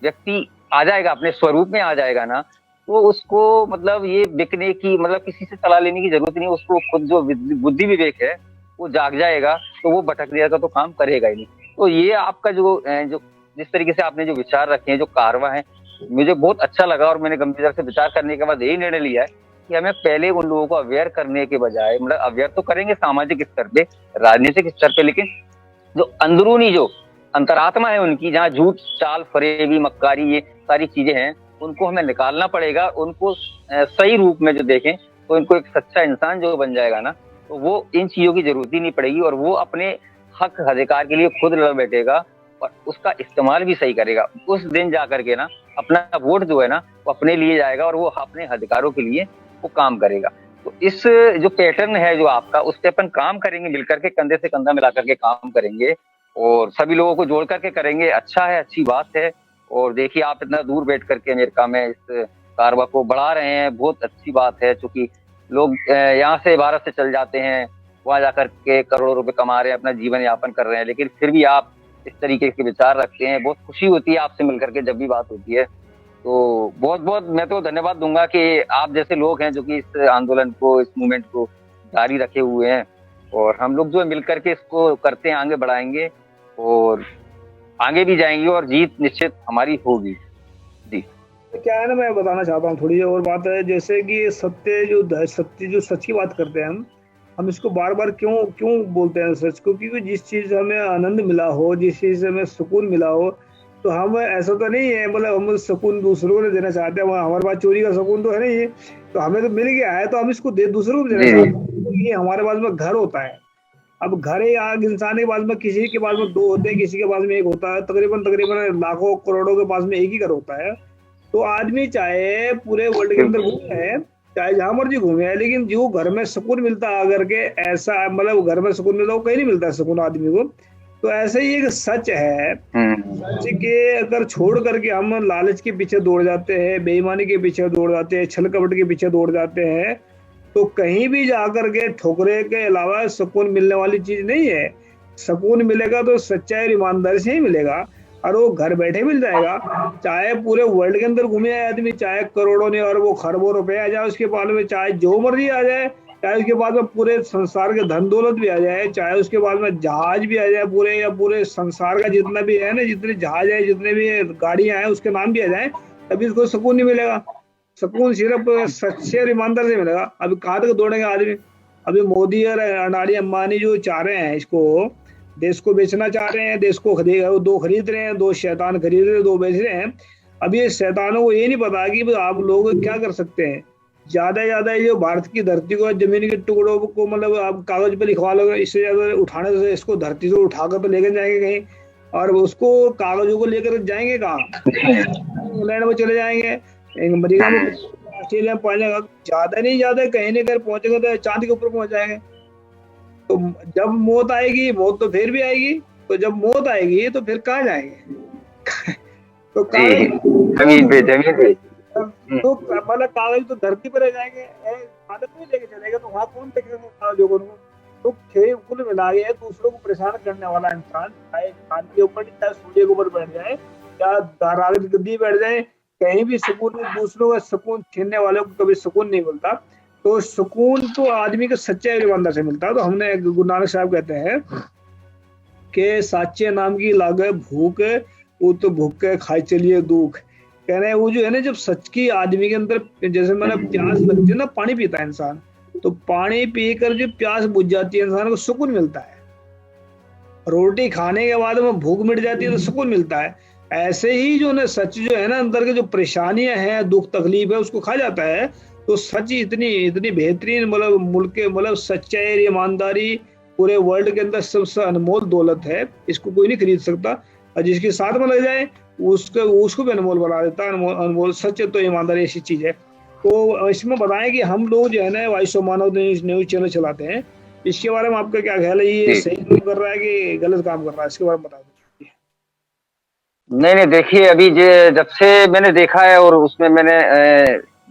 व्यक्ति आ जाएगा, अपने स्वरूप में आ जाएगा ना, तो उसको मतलब ये बिकने की, मतलब किसी से सलाह लेने की जरूरत नहीं। उसको खुद जो बुद्धि विवेक है वो जाग जाएगा, तो वो भटक जाएगा तो काम करेगा ही नहीं। तो ये आपका जो जिस तरीके से आपने जो विचार रखे हैं, जो कारवा है, मुझे बहुत अच्छा लगा। और मैंने गंभीरता से विचार करने के बाद यही निर्णय लिया है कि हमें पहले उन लोगों को अवेयर करने के बजाय, मतलब अवेयर तो करेंगे सामाजिक स्तर पे, राजनीतिक स्तर पे, लेकिन जो अंदरूनी, जो अंतरात्मा है उनकी, जहाँ झूठ, चाल, फरेबी, मक्कारी, ये सारी चीजें हैं, उनको हमें निकालना पड़ेगा। उनको सही रूप में जो देखें, तो इनको एक सच्चा इंसान जो बन जाएगा ना, तो वो इन चीजों की जरूरत ही नहीं पड़ेगी। और वो अपने हक अधिकार के लिए खुद लड़ बैठेगा और उसका इस्तेमाल भी सही करेगा। उस दिन जाकर के ना अपना वोट जो है ना, वो अपने लिए जाएगा और वो अपने अधिकारों के लिए वो काम करेगा। तो इस जो पैटर्न है जो आपका, उस पर अपन काम करेंगे, मिलकर के कंधे से कंधा मिला करके काम करेंगे और सभी लोगों को जोड़ करके करेंगे। अच्छा है, अच्छी बात है। और देखिए, आप इतना दूर बैठ करके अमेरिका में इस कारवा को बढ़ा रहे हैं, बहुत अच्छी बात है। क्योंकि लोग यहाँ से, भारत से चल जाते हैं, वहां जाकर के करोड़ों रुपए कमा रहे हैं, अपना जीवन यापन कर रहे हैं, लेकिन फिर भी आप इस तरीके के विचार रखते हैं। बहुत खुशी होती है आपसे मिलकर के जब भी बात होती है। तो बहुत बहुत मैं तो धन्यवाद दूंगा कि आप जैसे लोग हैं जो कि इस आंदोलन को, इस मूवमेंट को जारी रखे हुए हैं। और हम लोग जो है मिलकर के इसको करते हैं, आगे बढ़ाएंगे और आगे भी जाएंगे और जीत निश्चित हमारी होगी। जी, क्या है ना, मैं बताना चाहता हूँ थोड़ी और बात है। जैसे कि सत्य जो सच की बात करते हैं हम इसको बार बार क्यों बोलते हैं सच को? क्योंकि जिस चीज हमें आनंद मिला हो, जिस चीज से हमें सुकून मिला हो, तो हम ऐसा तो नहीं है मतलब हम सुकून दूसरों को देना चाहते हैं। हमारे पास चोरी का सुकून तो है नहीं है, तो हमें तो मिल गया है, तो हम इसको दूसरों को देना चाहते हैं। तो ये हमारे पास में घर होता है। अब घर है, आग इंसान के पास में, किसी के पास में 2 होते हैं, किसी के पास में 1 होता है, तकरीबन लाखों करोड़ों के पास में एक ही घर होता है। तो आदमी चाहे पूरे वर्ल्ड के अंदर घूमे है, चाहे जहां मर्जी घूमे है, लेकिन जो घर में सुकून मिलता है अगर के ऐसा, मतलब घर में सुकून मिलता है, वो कहीं नहीं मिलता है सुकून आदमी को। तो ऐसे ही एक सच है, सच के अगर छोड़ करके हम लालच के पीछे दौड़ जाते हैं, बेईमानी के पीछे दौड़ जाते हैं, छल कपट के पीछे दौड़ जाते हैं, तो कहीं भी जाकर के ठोकरे के अलावा सुकून मिलने वाली चीज नहीं है। सुकून मिलेगा तो सच्चाई और ईमानदारी से ही मिलेगा, और वो घर बैठे मिल जाएगा। चाहे पूरे वर्ल्ड के अंदर घूमे आए आदमी, चाहे करोड़ों ने और वो खरबों रुपए आ जाए उसके पास में, चाहे जो मर्जी आ जाए, चाहे उसके बाद में पूरे संसार के धन दौलत भी आ जाए, चाहे उसके बाद में जहाज भी आ जाए पूरे, या पूरे संसार का जितना भी है ना, जितने जहाज है, जितने भी गाड़ियां हैं, उसके नाम भी आ जाए, तभी इसको सुकून नहीं मिलेगा। सुकून सिर्फ सच्चे और ईमानदार से मिलेगा। अभी कहाँ तक दौड़ेंगे आदमी? अभी मोदी और अडानी अंबानी जो चाह रहे हैं, इसको देश को बेचना चाह रहे हैं, देश को 2 खरीद रहे हैं, 2 शैतान खरीद रहे हैं, 2 बेच रहे हैं। अब ये शैतानों को ये नहीं पता कि आप लोग क्या कर सकते हैं। ज्यादा ये भारत की धरती को, जमीन के टुकड़ों को, मतलब आप कागज पे लिखवा लोगे, इससे ज्यादा उठाने से, इसको धरती से उठाकर तो लेकर जाएंगे कहीं, और उसको कागजों को लेकर जाएंगे कहाँ? इंग्लैंड में चले जाएंगे, अमेरिका में, ऑस्ट्रेलिया में पहुंच जाएगा, ज्यादा नहीं ज्यादा कहीं नहीं, अगर पहुंचेंगे तो चांद के ऊपर पहुंच जाएंगे। तो जब मौत आएगी, मौत तो फिर भी आएगी, तो जब मौत आएगी तो फिर कहाँ जाएंगे? तो कागज जमीन पे तो मतलब कागज तो धरती पर रह जाएंगे, आदत नहीं लेके चलेगा तो वहां कौन देखेगा कागजों को? तो खेल कुल मिला के दूसरों को परेशान करने वाला इंसान, चाहे चांद के ऊपर चाहे सूर्य के ऊपर बैठ जाए या दाराग की गद्दी बैठ जाए, कहीं भी सुकून नहीं, दूसरों का सुकून छीनने वालों को कभी सुकून नहीं मिलता। तो सुकून तो आदमी के सच्चे ईमानदार से मिलता है। तो हमने गुरु नानक साहब कहते हैं कि साचे नाम की लागे भूख, वो तो भूख के खाई चलिए दुख। कह रहे हैं वो जो है ना, जब सच की आदमी के अंदर, जैसे मैंने प्यास लगती है ना, पानी पीता है इंसान, तो पानी पीकर जो प्यास बुझ जाती है इंसान को सुकून मिलता है। रोटी खाने के बाद में भूख मिट जाती है तो सुकून मिलता है। ऐसे ही जो ना सच जो है ना, अंदर के जो परेशानियां हैं, दुख तकलीफ है, उसको खा जाता है। तो सच इतनी इतनी बेहतरीन, मतलब मुल्क के, मतलब सच्चाई ईमानदारी पूरे वर्ल्ड के अंदर सबसे अनमोल दौलत है, इसको कोई नहीं खरीद सकता। और जिसके साथ में लग जाए उसको भी अनमोल बना देता है। अनमोल सच तो ईमानदारी ऐसी चीज है। तो इसमें बताएं कि हम लोग जो है ना voice of Manav news channel चलाते हैं, इसके बारे में आपका क्या ख्याल है? ये सही काम कर रहा है कि गलत काम कर रहा है? इसके बारे में बता दीजिए। नहीं देखिए, अभी जब से मैंने देखा है, और उसमें मैंने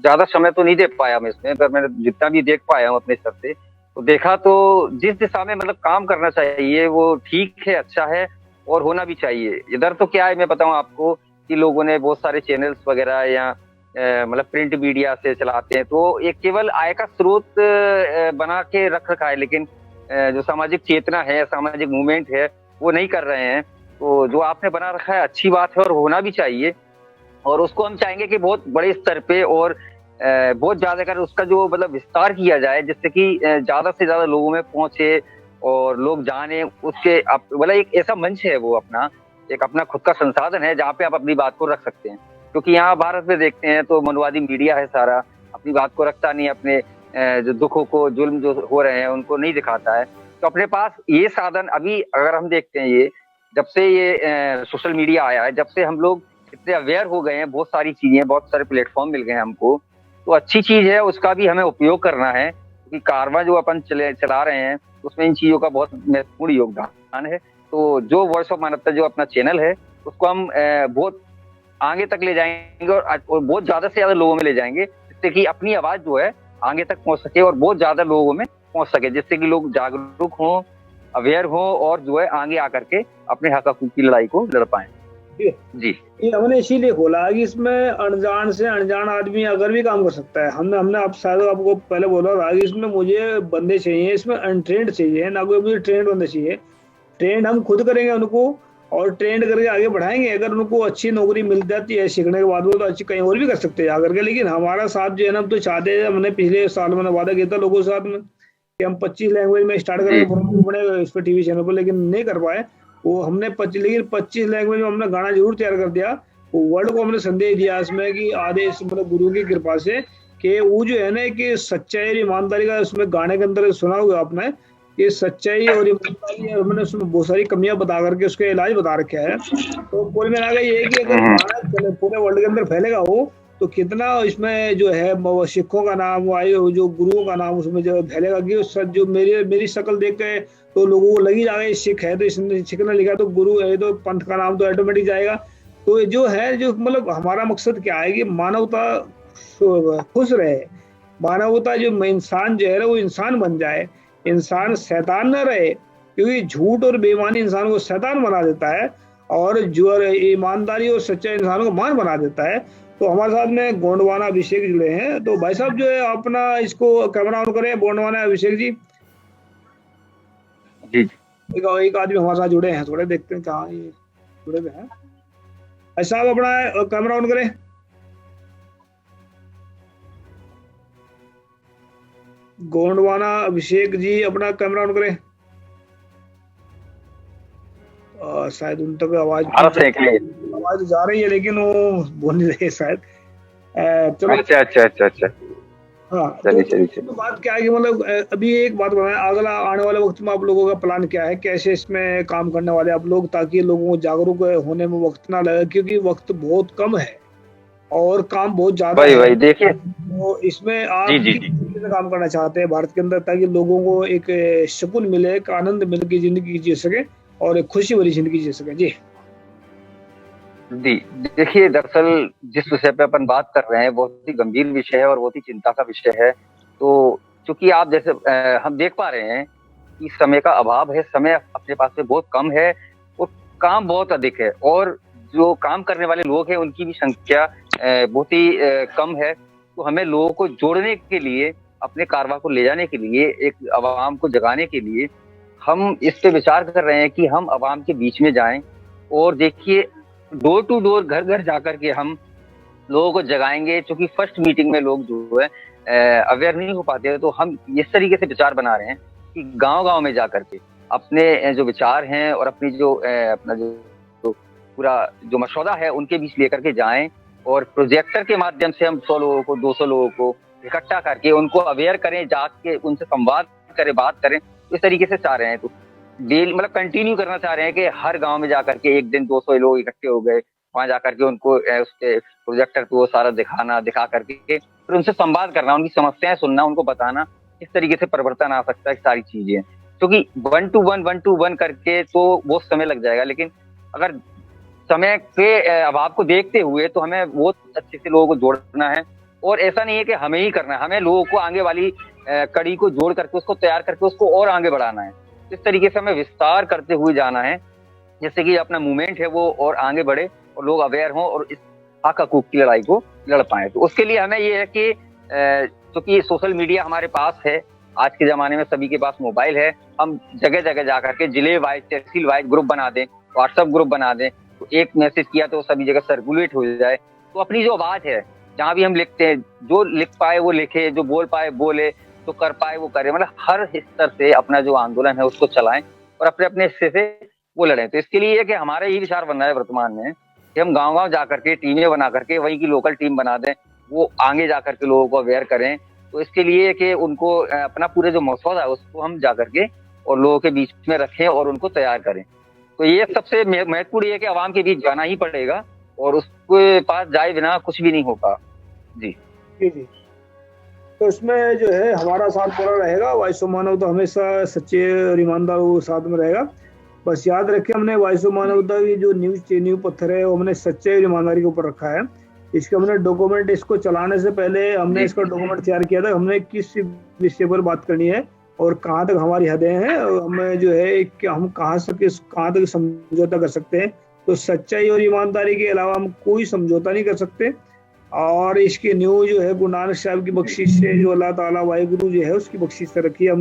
ज्यादा समय तो नहीं दे पाया मैं इसमें, पर मैंने जितना भी देख पाया हूँ अपने स्तर से, तो देखा तो जिस दिशा में मतलब काम करना चाहिए वो ठीक है, अच्छा है, और होना भी चाहिए। इधर तो क्या है, मैं बताऊं आपको कि लोगों ने बहुत सारे चैनल्स वगैरह या मतलब प्रिंट मीडिया से चलाते हैं, तो एक केवल आय का स्रोत बना के रख रखा है, लेकिन जो सामाजिक चेतना है, सामाजिक मूवमेंट है, वो नहीं कर रहे हैं। तो जो आपने बना रखा है अच्छी बात है और होना भी चाहिए, और उसको हम चाहेंगे कि बहुत बड़े स्तर पे और बहुत ज्यादा कर उसका जो मतलब विस्तार किया जाए, जिससे कि ज्यादा से ज्यादा लोगों में पहुंचे और लोग जाने उसके। मतलब एक ऐसा मंच है वो, अपना एक अपना खुद का संसाधन है जहाँ पे आप अपनी बात को रख सकते हैं। क्योंकि यहाँ भारत में देखते हैं तो मनवादी मीडिया है सारा, अपनी बात को रखता नहीं, अपने जो दुखों को, जुल्म जो हो रहे हैं उनको नहीं दिखाता है। तो अपने पास ये साधन, अभी अगर हम देखते हैं, ये जब से ये सोशल मीडिया आया है, जब से हम लोग इतने अवेयर हो गए हैं, बहुत सारी चीजें, बहुत सारे प्लेटफॉर्म मिल गए हैं हमको, तो अच्छी चीज है, उसका भी हमें उपयोग करना है। क्योंकि कारवां जो अपन चला रहे हैं उसमें इन चीजों का बहुत महत्वपूर्ण योगदान है। तो जो वॉइस ऑफ मानवता जो अपना चैनल है, उसको हम बहुत आगे तक ले जाएंगे और बहुत ज्यादा से ज्यादा लोगों में ले जाएंगे, जिससे कि अपनी आवाज जो है आगे तक पहुंच सके और बहुत ज्यादा लोगों में पहुंच सके, जिससे कि लोग जागरूक हों, अवेयर हो, और जो है आगे आकर के अपने हक हकूक की लड़ाई को लड़ पाए। जी, ये हमने इसीलिए खोला कि इसमें अनजान से अनजान आदमी अगर भी काम कर सकता है। हमने आप शायद आपको पहले बोला था कि इसमें मुझे बंदे चाहिए, इसमें अनट्रेंड चाहिए, ना कोई मुझे ट्रेंड बंदे चाहिए। ट्रेंड हम खुद करेंगे उनको, और ट्रेंड करके आगे बढ़ाएंगे। अगर उनको अच्छी नौकरी मिल जाती है सीखने के बाद, वो तो अच्छी कहीं और भी कर सकते हैं जाकर के। लेकिन हमारा साथ जो है ना, हम तो चाहते हैं, हमने पिछले साल मैंने वादा किया था लोगों के साथ में कि हम 25 लैंग्वेज में स्टार्ट करेंगे इस पर टीवी चैनल पर, लेकिन नहीं कर पाए वो। हमने 25 लैंग्वेज में हमने गाना जरूर तैयार कर दिया। वो वर्ल्ड को हमने संदेश दिया इसमें कि आदेश, मतलब गुरु की कृपा से, कि वो जो है ना कि सच्चाई और ईमानदारी का, उसमें गाने के अंदर सुना होगा आपने कि सच्चाई और ईमानदारी, हमने उसमें बहुत सारी कमियां बता करके उसके इलाज बता रखे है। तो कुल मिला के ये है कि अगर गाना पूरे वर्ल्ड के अंदर फैलेगा वो, तो कितना इसमें जो है सिखों का नाम, जो गुरुओं का नाम उसमें जो फैलेगा कि जो मेरी शक्ल देख के तो लोगों को लगी जाएगा ये सिख है, तो इसने सिख ने लिखा तो गुरु है, तो पंथ का नाम तो ऑटोमेटिक जाएगा। तो जो है, जो मतलब हमारा मकसद क्या है कि मानवता खुश रहे, मानवता जो इंसान जो है ना वो इंसान बन जाए, इंसान शैतान न रहे। क्योंकि झूठ और बेईमानी इंसान को शैतान बना देता है, और जो ईमानदारी और सच्चा इंसान को मान बना देता है। तो हमारे साथ में गोंडवाना अभिषेक जुड़े हैं। तो भाई साहब जो है अपना इसको कैमरा ऑन करें, गोंडवाना अभिषेक जी। जी, एक आदमी हमारे साथ जुड़े हैं, थोड़े देखते हैं कहाँ ये जुड़े हुए हैं। भाई साहब अपना कैमरा ऑन करें। गोंडवाना अभिषेक जी अपना कैमरा ऑन करें। शायद उन तक आवाज जा रही है, लेकिन वो बोल नहीं रहे शायद। चलो, अच्छा। हाँ, चलिए तो चलिए चलिए। तो बात क्या है कि मतलब अभी एक बात बताएं, अगला आने वाले वक्त में आप लोगों का प्लान क्या है, कैसे इसमें काम करने वाले आप लोग, ताकि लोगों को जागरूक होने में वक्त ना लगे, क्योंकि वक्त बहुत कम है और काम बहुत ज्यादा वही है। वही देखिए। तो इसमें जी आप जी किस जी तरीके से काम करना चाहते हैं भारत के अंदर, ताकि लोगों को एक सुकून मिले, एक आनंद मिल के जिंदगी जी सके और एक खुशी भरी जिंदगी जी सके जी। जी। देखिए, दरअसल जिस विषय पे अपन बात कर रहे हैं बहुत ही गंभीर विषय है और बहुत ही चिंता का विषय है। तो चूंकि आप जैसे हम देख पा रहे हैं कि समय का अभाव है, समय अपने पास में बहुत कम है और काम बहुत अधिक है, और जो काम करने वाले लोग हैं उनकी भी संख्या बहुत ही कम है। तो हमें लोगों को जोड़ने के लिए, अपने कारवां को ले जाने के लिए, एक आवाम को जगाने के लिए हम इस पे विचार कर रहे हैं कि हम आवाम के बीच में जाएं। और देखिए, डोर टू डोर, घर घर जाकर के हम लोगों को जगाएंगे। क्योंकि फर्स्ट मीटिंग में लोग जो है अवेयर नहीं हो पाते हैं, तो हम इस तरीके से विचार बना रहे हैं कि गांव गांव में जाकर के अपने जो विचार हैं और अपनी जो अपना जो पूरा जो मसौदा है उनके बीच लेकर के जाएं, और प्रोजेक्टर के माध्यम से हम 100 लोगों को, 200 लोगों को इकट्ठा करके उनको अवेयर करें, जाके उनसे संवाद करें, बात करें। इस तरीके से चाह रहे हैं। तो डेली मतलब कंटिन्यू करना चाह रहे हैं कि हर गांव में जाकर के एक दिन 200 लोग इकट्ठे हो गए, वहां जाकर के उनको उसके प्रोजेक्टर को वो सारा दिखाना, दिखा करके फिर उनसे संवाद करना, उनकी समस्याएं सुनना, उनको बताना किस तरीके से परिवर्तन आ सकता है, सारी चीजें। क्योंकि 1 to 1 करके तो बहुत समय लग जाएगा, लेकिन अगर समय के अभाव को देखते हुए तो हमें बहुत अच्छे से लोगों को जोड़ना है। और ऐसा नहीं है कि हमें ही करना है, हमें लोगों को आगे वाली कड़ी को जोड़ करके, उसको तैयार करके, उसको और आगे बढ़ाना है। इस तरीके से हमें विस्तार करते हुए जाना है, जिससे कि अपना मूवमेंट है वो और आगे बढ़े और लोग अवेयर हों और इस हक हकूक की लड़ाई को लड़ पाए। तो उसके लिए हमें ये है कि क्योंकि सोशल मीडिया हमारे पास है, आज के जमाने में सभी के पास मोबाइल है, हम जगह जगह जाकर के जिले वाइज, तहसील वाइज ग्रुप बना दें, व्हाट्सएप ग्रुप बना दें। तो एक मैसेज किया तो सभी जगह सर्कुलेट हो जाए। तो अपनी जो आवाज है, जहां भी हम लिखते हैं, जो लिख पाए वो लिखे, जो बोल पाए बोले, तो कर पाए वो करे। मतलब हर स्तर से अपना जो आंदोलन है उसको चलाएं और अपने अपने हिस्से से वो लड़ें। तो इसके लिए कि हमारा यही विचार बन रहा है वर्तमान में कि हम गांव गांव जाकर के टीमें बना करके वहीं की लोकल टीम बना दें, वो आगे जाकर के लोगों को अवेयर करें। तो इसके लिए कि उनको अपना पूरे जो मसौदा है उसको हम जाकर के और लोगों के बीच में रखें और उनको तैयार करें। तो ये सबसे महत्वपूर्ण ये है कि आवाम के बीच जाना ही पड़ेगा, और उसके पास जाए बिना कुछ भी नहीं होगा। जी जी जी। तो इसमें जो है हमारा साथ पूरा रहेगा, वाइस ऑफ मानवता हमेशा सच्चे और ईमानदार वो साथ में रहेगा। बस याद रखें, हमने वाइस ऑफ मानवता की जो नींव पत्थर है वो हमने सच्चे और ईमानदारी के ऊपर रखा है। इसके हमने डॉक्यूमेंट, इसको चलाने से पहले हमने इसका डॉक्यूमेंट तैयार किया था, हमने किस विषय पर बात करनी है और कहाँ तक हमारी हदें हैं, और हमें जो है कि हम कहाँ तक समझौता कर सकते हैं। तो सच्चाई और ईमानदारी के अलावा हम कोई समझौता नहीं कर सकते। और इसकी न्यू जो है गुरु नानक साहब की बख्शिश से, जो अल्लाह ताला वाहिगुरु जो है उसकी बख्शिश से रखी है।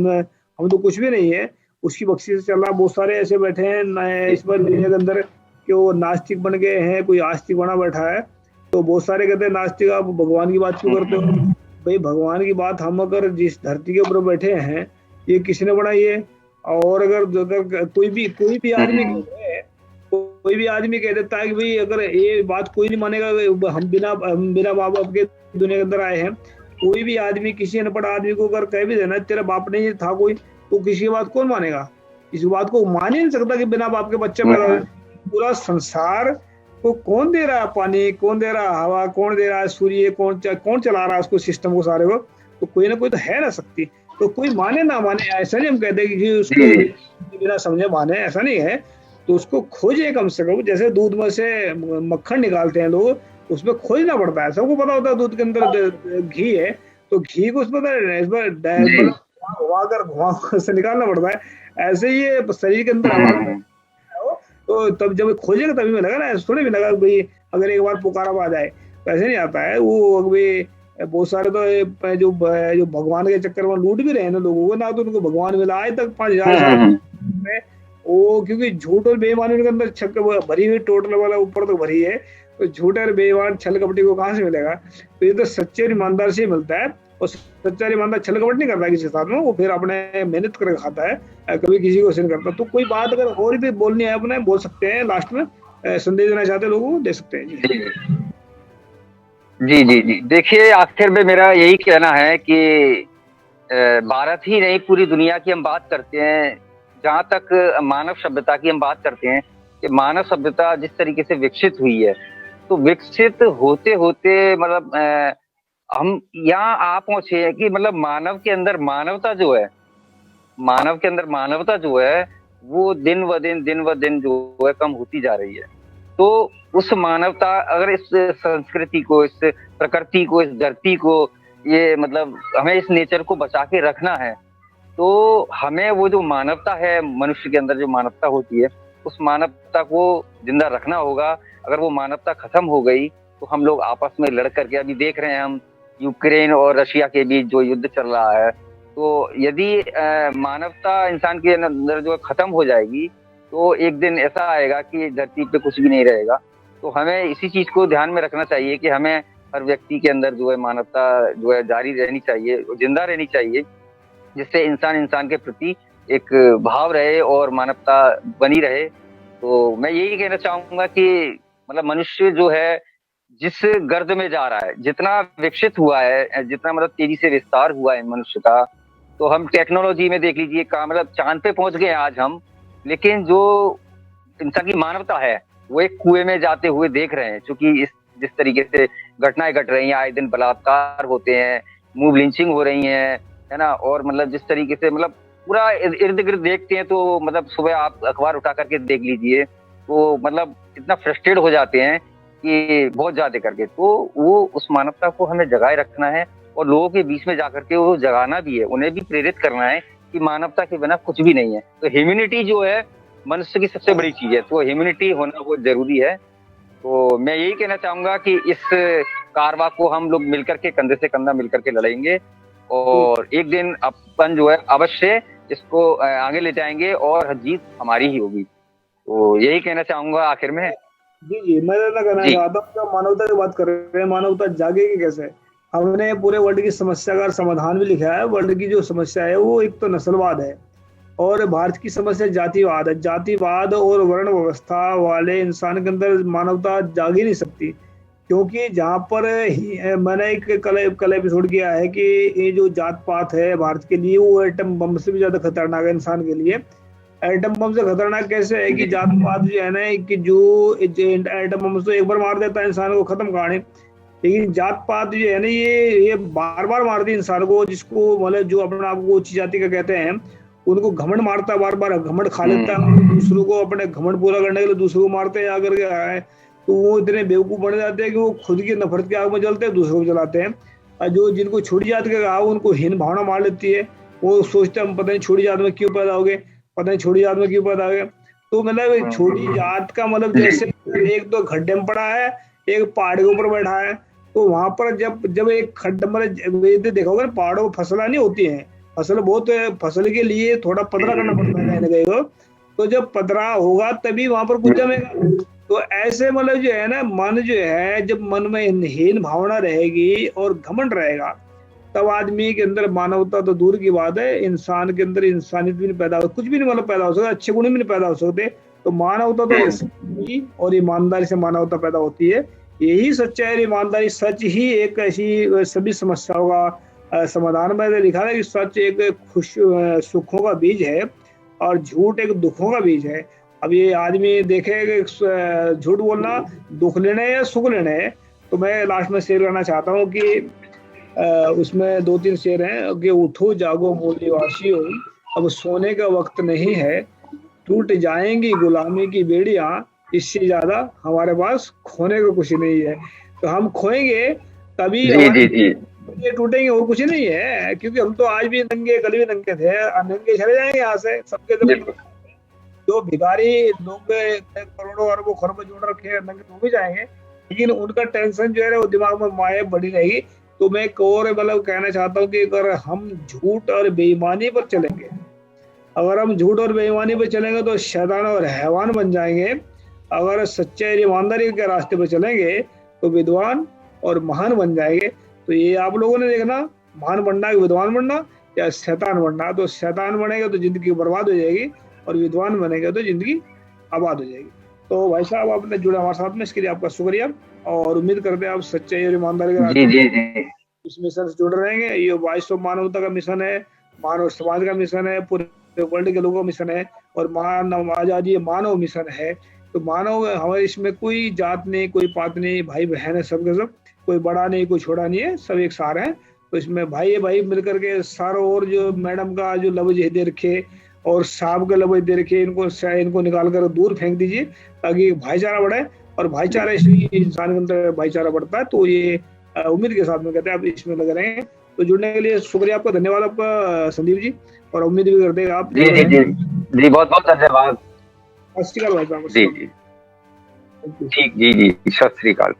हम तो कुछ भी नहीं है, उसकी बख्शिश से चल रहा। बहुत सारे ऐसे बैठे हैं इस बार दुनिया के अंदर कि वो नास्तिक बन गए हैं, कोई आस्तिक बना बैठा है। तो बहुत सारे कहते हैं नास्तिक आप भगवान की बात क्यों करते हो? भाई भगवान की बात हम अगर जिस धरती के ऊपर बैठे हैं, ये किसने बनाई है? और अगर कोई भी आदमी कह देता है कि भाई अगर ये बात कोई नहीं मानेगा, हम बिना माँ बाप के दुनिया के अंदर आए हैं। कोई भी आदमी, किसी अनपढ़ आदमी को अगर कह भी देना तेरा बाप नहीं था कोई, तो किसी की बात कौन मानेगा? इस बात को मान ही नहीं सकता कि बिना बाप के बच्चे पैदा हुए। पूरा संसार को कौन दे रहा है पानी, कौन दे रहा है हवा, कौन दे रहा है सूर्य, कौन चला रहा है उसको, सिस्टम को सारे को? तो कोई ना कोई तो है ना शक्ति। तो कोई माने ना माने, ऐसा नहीं हम कहते कि उसको बिना समझे माने, ऐसा नहीं है। तो उसको खोजे कम से कम, जैसे दूध में से मक्खन निकालते हैं लोग, उसमें खोजना पड़ता है। सबको पता होता है दूध के अंदर घी है, तो घी को उसमें घुमा से निकालना पड़ता है। ऐसे ही ये शरीर के अंदर हवा, तो तब जब खोजेगा तभी में लगा ना, थोड़ी भी लगा भाई अगर एक बार पुकारा आ जाए, तो ऐसे नहीं आता है वो। अभी बहुत सारे तो जो भगवान के चक्कर में लूट भी रहे हैं ना लोगों को, ना तो उनको भगवान मिला आज तक 5000 साल में। वो क्योंकि झूठ और बेईमानी उनके अंदर छक भरी हुई, टोटल वाला ऊपर तो भरी है, तो झूठ और बेईमान छल कपटी को कहाँ से मिलेगा? तो ये तो सच्चे और ईमानदार से ही मिलता है। और सच्चा ईमानदार छल कपट नहीं करता किसी के साथ में, वो फिर अपने मेहनत करके खाता है, कभी किसी को नहीं करता। तो कोई बात अगर और भी बोलनी है अपने, बोल सकते हैं, लास्ट में संदेश देना चाहते लोगों को दे सकते हैं जी। जी जी जी, देखिए आखिर में मेरा यही कहना है कि भारत ही नहीं पूरी दुनिया की हम बात करते हैं, जहाँ तक मानव सभ्यता की हम बात करते हैं कि मानव सभ्यता जिस तरीके से विकसित हुई है, तो विकसित होते होते मतलब हम यहाँ आ पहुंचे हैं कि मतलब मानव के अंदर मानवता जो है वो दिन व दिन जो है कम होती जा रही है। तो उस मानवता अगर इस संस्कृति को, इस प्रकृति को, इस धरती को, ये मतलब हमें इस नेचर को बचा के रखना है, तो हमें वो जो मानवता है, मनुष्य के अंदर जो मानवता होती है, उस मानवता को जिंदा रखना होगा। अगर वो मानवता खत्म हो गई तो हम लोग आपस में लड़ करके, अभी देख रहे हैं हम यूक्रेन और रशिया के बीच जो युद्ध चल रहा है, तो यदि मानवता इंसान के अंदर जो खत्म हो जाएगी तो एक दिन ऐसा आएगा कि धरती पे कुछ भी नहीं रहेगा। तो हमें इसी चीज को ध्यान में रखना चाहिए कि हमें हर व्यक्ति के अंदर जो है मानवता जो है जारी रहनी चाहिए, जिंदा रहनी चाहिए, जिससे इंसान इंसान के प्रति एक भाव रहे और मानवता बनी रहे। तो मैं यही कहना चाहूंगा कि मतलब मनुष्य जो है जिस गर्द में जा रहा है, जितना विकसित हुआ है, जितना मतलब तेजी से विस्तार हुआ है मनुष्य का, तो हम टेक्नोलॉजी में देख लीजिए का मतलब चांद पे पहुंच गए हैं आज हम, लेकिन जो इंसान की मानवता है वो एक कुएं में जाते हुए देख रहे हैं। क्योंकि इस जिस तरीके से घटनाएं घट रही हैं, आए दिन बलात्कार होते हैं, मूव लिंचिंग हो रही है ना, और मतलब जिस तरीके से मतलब पूरा इर्द गिर्द देखते हैं, तो मतलब सुबह आप अखबार उठा करके देख लीजिए, तो मतलब इतना फ्रस्ट्रेट हो जाते हैं कि बहुत ज्यादा करके। तो वो उस मानवता को हमें जगाए रखना है और लोगों के बीच में जाकर के वो जगाना भी है, उन्हें भी प्रेरित करना है कि मानवता के बिना कुछ भी नहीं है। तो ह्यूमैनिटी जो है मनुष्य की सबसे बड़ी चीज है, तो ह्यूमैनिटी होना बहुत जरूरी है। तो मैं यही कहना चाहूंगा कि इस कारवा को हम लोग मिलकर के, कंधे से कंधा मिलकर के लड़ेंगे और एक दिन अपन जो है अवश्य इसको आगे ले जाएंगे और जीत हमारी ही होगी। तो यही कहना चाहूंगा आखिर में। जी जी, मैं ना कहना जी चाहता हूँ, जब मानवता की बात कर रहे हैं, मानवता जागेगी कैसे? हमने पूरे वर्ल्ड की समस्या का समाधान भी लिखा है। वर्ल्ड की जो समस्या है वो एक तो नस्लवाद है, और भारत की समस्या जातिवाद है। जातिवाद और वर्ण व्यवस्था वाले इंसान के अंदर मानवता जाग ही नहीं सकती, क्योंकि जहाँ पर मैंने एक कल एपिसोड किया है कि ये जो जात पात है भारत के लिए, वो एटम बम से भी ज्यादा खतरनाक है इंसान के लिए। एटम बम से खतरनाक कैसे है कि जात पात जो है ना, कि जो एटम बम तो एक बार मार देता है इंसान को, खत्म कहानी। लेकिन जात पात जो है ना, ये बार बार मारती है इंसान को, जिसको मतलब जो अपने आप को ऊंची जाति का कहते हैं, उनको घमंड मारता है, बार बार घमंड खा लेता है, दूसरों को अपने घमंड पूरा करने के लिए दूसरों को मारते हैं आकर के आए। तो वो इतने बेवकूफ बन जाते हैं कि वो खुद की नफरत की आग में जलते हैं, दूसरों को जलाते हैं। और जो जिनको छोटी जात का कहा, उनको हीन भावना मार लेती है। वो सोचते हैं हम पता नहीं छोटी जात में क्यों पैदा हो गए, पता नहीं छोटी जात में क्यों पैदा हो गए। तो मतलब छोटी जात का मतलब जैसे एक तो खड्डे में पड़ा है, एक पहाड़ के ऊपर बैठा है। तो वहां पर जब जब एक खड्डा मतलब देखा होगा, पहाड़ों में फसलें नहीं होती हैं, फसल के लिए थोड़ा पतला करना पड़ता है कहीं ना कहीं को। तो जब पतरा होगा तभी वहां पर कुछ जमेगा। तो ऐसे मतलब जो है ना, मन जो है, जब मन में हीन भावना रहेगी और घमंड रहेगा, तब आदमी के अंदर मानवता तो दूर की बात है, इंसान के अंदर इंसानियत भी नहीं पैदा हो, कुछ भी नहीं मतलब पैदा हो सकता, अच्छे गुण भी नहीं पैदा हो सकते। तो मानवता तो और ईमानदारी से मानवता पैदा होती है। यही सच्चाई और ईमानदारी, सच ही एक ऐसी सभी समस्याओं का समाधान में लिखा है कि सच एक सुखों का बीज है और झूठ एक दुखों का बीज है। अब ये आदमी देखे कि झूठ बोलना दुख लेने या सुख लेने है। तो मैं लास्ट में शेयर करना चाहता हूँ कि उसमें 2-3 शेर हैं कि उठो जागो मूल्यवासियों, अब सोने का वक्त नहीं है, टूट जाएंगी गुलामी की बेड़ियां, इससे ज्यादा हमारे पास खोने का कुछ नहीं है। तो हम खोएंगे तभी जी हमारे जी जी ये टूटेंगे, और कुछ नहीं है। क्योंकि हम तो आज भी नंगे, कल भी नंगे थे, नंगे चले जाएंगे यहाँ से सबके सब। जो भिखारी लोग करोड़ों अरबों खरबों जोड़ रखे हैं, नंगे तो भी जाएंगे, लेकिन उनका टेंशन जो है वो दिमाग में माए बड़ी रहेगी। तो मैं एक और मतलब कहना चाहता हूँ कि अगर हम झूठ और बेईमानी पर चलेंगे, अगर हम झूठ और बेईमानी पर चलेंगे तो शैतान और हैवान बन जाएंगे। अगर सच्चाई और ईमानदारी के रास्ते पर चलेंगे तो विद्वान और महान बन जाएंगे। तो ये आप लोगों ने देखना, महान बनना है विद्वान बनना या शैतान बनना। तो शैतान बनेगा तो जिंदगी बर्बाद हो जाएगी, और विद्वान बनेगा तो जिंदगी आबाद हो जाएगी। तो भाई साहब, आपने जुड़ा हमारे साथ में, इसके लिए आपका शुक्रिया। और उम्मीद करते हैं आप सच्चाई और ईमानदारी के जी रास्ते जी जी इस मिशन से जुड़ रहेंगे। ये वाइस ऑफ मानवता का मिशन है, मानव समाज का मिशन है, पूरे वर्ल्ड के लोगों का मिशन है, और मानव आजादी मानव मिशन है। तो मानव हमारे इसमें कोई जात नहीं, कोई पात नहीं, भाई बहन है सबके सब, कोई बड़ा नहीं कोई छोटा नहीं है, सब एक सार है। तो इसमें भाई भाई मिलकर के सारों, और जो मैडम का जो लफ्ज दे रखे और साहब का लफ्ज दे रखे, इनको निकाल कर दूर फेंक दीजिए, ताकि भाईचारा बढ़े। और भाईचारा इसलिए इंसान के अंदर भाईचारा बढ़ता है। तो ये उम्मीद के साथ में कहते हैं आप इसमें लगे रहें। तो जुड़ने के लिए शुक्रिया आपका, धन्यवाद आपका संदीप जी, और उम्मीद भी करते हैं आप जी जी जी जी, बहुत बहुत धन्यवाद। सत श्री अकाल भाई साहब। जी जी ठीक, जी जी, सत श्री अकाल।